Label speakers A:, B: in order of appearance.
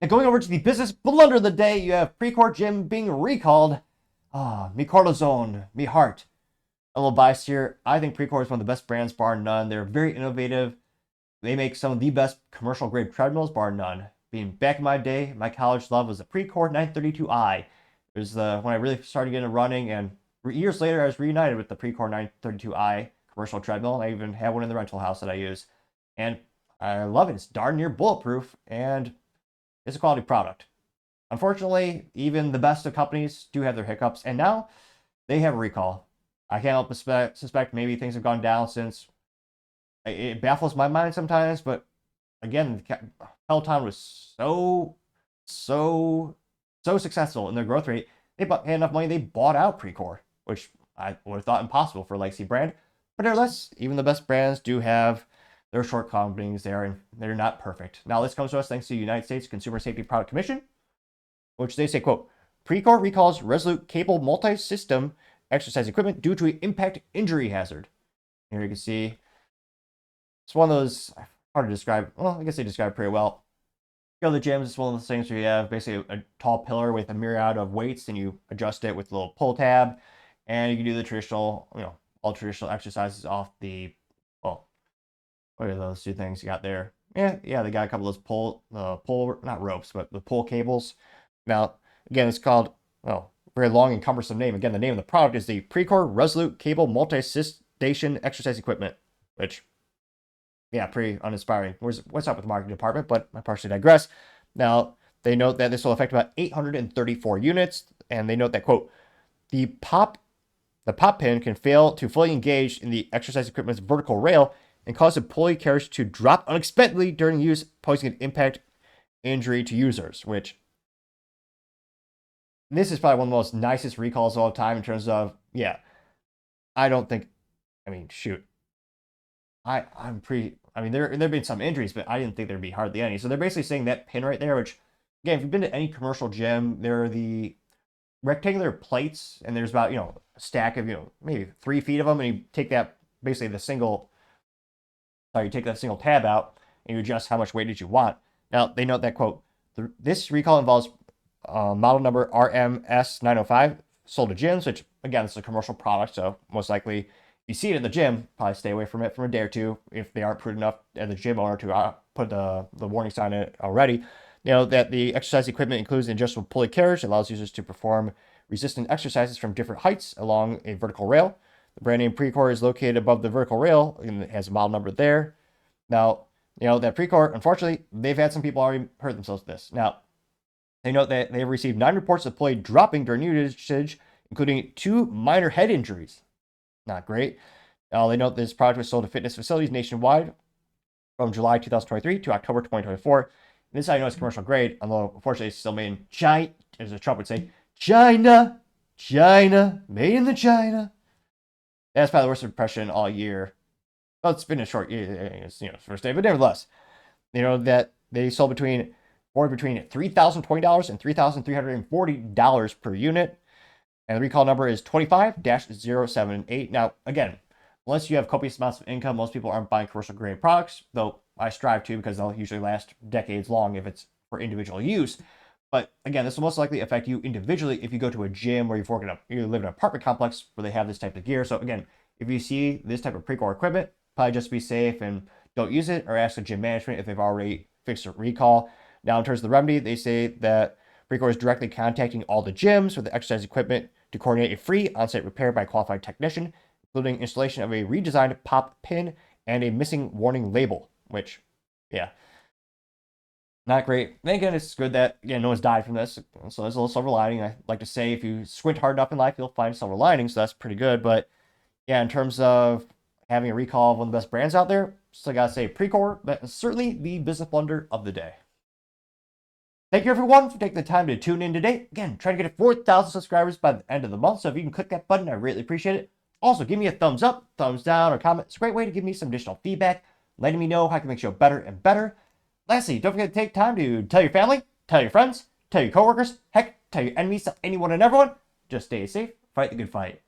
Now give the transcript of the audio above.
A: And going over to the business blunder of the day, you have Precor Gym being recalled. Me cortisone, me heart. A little biased here. I think Precor is one of the best brands, bar none. They're very innovative. They make some of the best commercial grade treadmills, bar none. Being back in my day, my college love was the Precor 932i. It was when I really started getting running, and years later, I was reunited with the Precor 932i commercial treadmill. I even have one in the rental house that I use, and I love it. It's darn near bulletproof, and it's a quality product. Unfortunately, even the best of companies do have their hiccups, and now they have a recall. I can't help but suspect maybe things have gone down since. It baffles my mind sometimes, but again, Peloton was so successful in their growth rate. They had enough money, they bought out Precor, which I would have thought impossible for a legacy brand. But nevertheless, even the best brands do have their shortcomings there, and they're not perfect. Now, this comes to us thanks to the United States Consumer Safety Product Commission, which they say, quote, Precor recalls Resolute cable multi-system exercise equipment due to an impact injury hazard. Here you can see it's one of those, hard to describe. Well, I guess they describe it pretty well. You go to the gyms, it's one of those things where you have basically a tall pillar with a myriad of weights, and you adjust it with a little pull tab, and you can do the traditional, all traditional exercises off the, well, what are those two things you got there? Yeah, they got a couple of those pull, not ropes, but the pull cables. Now, again, it's called, very long and cumbersome name. Again, the name of the product is the Precor Resolute Cable Multi-Station Exercise Equipment, which, yeah, pretty uninspiring. What's up with the marketing department? But I partially digress. Now, they note that this will affect about 834 units, and they note that, quote, the pop pin can fail to fully engage in the exercise equipment's vertical rail and cause the pulley carriage to drop unexpectedly during use, posing an impact injury to users, which this is probably one of the most nicest recalls of all time in terms of, I don't think, shoot. I'm pretty, there have been some injuries, but I didn't think there'd be hardly any. So they're basically saying that pin right there, which, again, if you've been to any commercial gym, there are the rectangular plates, and there's about, a stack of, maybe 3 feet of them, and you take that, basically you take that single tab out, and you adjust how much weightage you want. Now, they note that, quote, this recall involves model number RMS905, sold to gyms, which, again, this is a commercial product, so most likely, if you see it at the gym, probably stay away from it for a day or two if they aren't prudent enough as a gym owner to put the warning sign in it already. That the exercise equipment includes an adjustable pulley carriage that allows users to perform resistant exercises from different heights along a vertical rail. The brand name Precor is located above the vertical rail, and it has a model number there. Now, that Precor, unfortunately, they've had some people already hurt themselves with this. Now, they note that they have received 9 reports of pulley dropping during usage, including 2 minor head injuries. Not great. They note this product was sold to fitness facilities nationwide from July 2023 to October 2024. And this is how you know it's commercial grade, although unfortunately it's still made in China, as Trump would say, China, made in the China. That's probably the worst impression all year. Well, it's been a short year, it's first day, but nevertheless, that they sold between $3,020 and $3,340 per unit. And the recall number is 25-078. Now, again, unless you have copious amounts of income, most people aren't buying commercial grade products, though I strive to because they'll usually last decades long if it's for individual use. But again, this will most likely affect you individually if you go to a gym or you live in an apartment complex where they have this type of gear. So again, if you see this type of Precor equipment, probably just be safe and don't use it, or ask the gym management if they've already fixed a recall. Now, in terms of the remedy, they say that Precor is directly contacting all the gyms with the exercise equipment to coordinate a free on-site repair by a qualified technician, including installation of a redesigned pop pin and a missing warning label, which, not great. Then again, it's good that, no one's died from this, so there's a little silver lining. I like to say if you squint hard enough in life, you'll find silver linings, so that's pretty good. But, in terms of having a recall of one of the best brands out there, still gotta say Precor, that is certainly the business blunder of the day. Thank you, everyone, for taking the time to tune in today. Again, trying to get to 4,000 subscribers by the end of the month, so if you can click that button, I really appreciate it. Also, give me a thumbs up, thumbs down, or comment. It's a great way to give me some additional feedback, letting me know how I can make the show better and better. Lastly, don't forget to take time to tell your family, tell your friends, tell your coworkers, heck, tell your enemies, tell anyone and everyone. Just stay safe, fight the good fight.